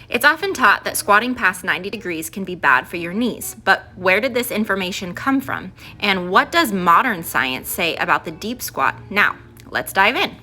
It's often taught that squatting past 90 degrees can be bad for your knees, but where did this information come from? And what does modern science say about the deep squat? Now, let's dive in.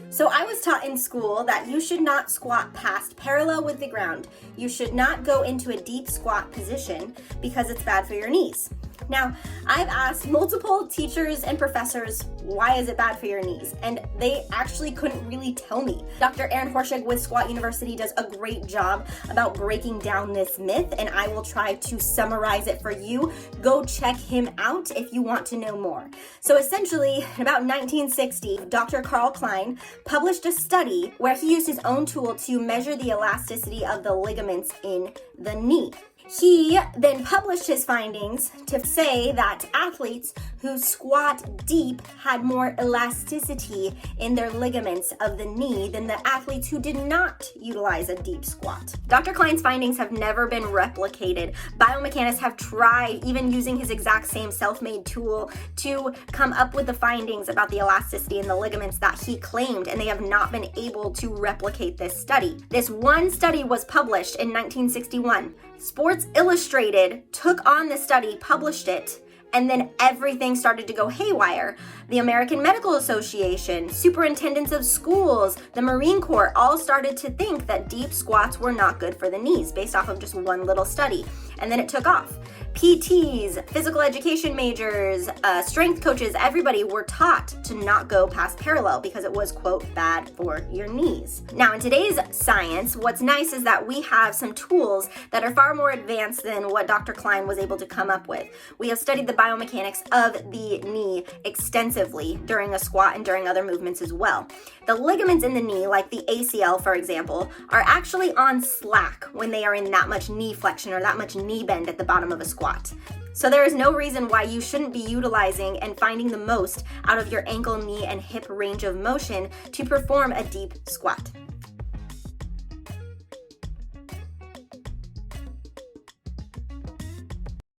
So I was taught in school that you should not squat past parallel with the ground. You should not go into a deep squat position because it's bad for your knees. Now, I've asked multiple teachers and professors, why is it bad for your knees? And they actually couldn't really tell me. Dr. Aaron Horschig with Squat University does a great job about breaking down this myth, and I will try to summarize it for you. Go check him out if you want to know more. So essentially, in about 1960, Dr. Carl Klein published a study where he used his own tool to measure the elasticity of the ligaments in the knee. He then published his findings to say that athletes who squat deep had more elasticity in their ligaments of the knee than the athletes who did not utilize a deep squat. Dr. Klein's findings have never been replicated. Biomechanics have tried, even using his exact same self-made tool, to come up with the findings about the elasticity in the ligaments that he claimed, and they have not been able to replicate this study. This one study was published in 1961. Sports Illustrated took on the study, published it, and then everything started to go haywire. The American Medical Association, superintendents of schools, the Marine Corps all started to think that deep squats were not good for the knees based off of just one little study. And then it took off. PTs, physical education majors, strength coaches, everybody were taught to not go past parallel because it was, quote, bad for your knees. Now, in today's science, what's nice is that we have some tools that are far more advanced than what Dr. Klein was able to come up with. We have studied the biomechanics of the knee extensively during a squat and during other movements as well. The ligaments in the knee, like the ACL, for example, are actually on slack when they are in that much knee flexion or that much knee bend at the bottom of a squat. So there is no reason why you shouldn't be utilizing and finding the most out of your ankle, knee, and hip range of motion to perform a deep squat.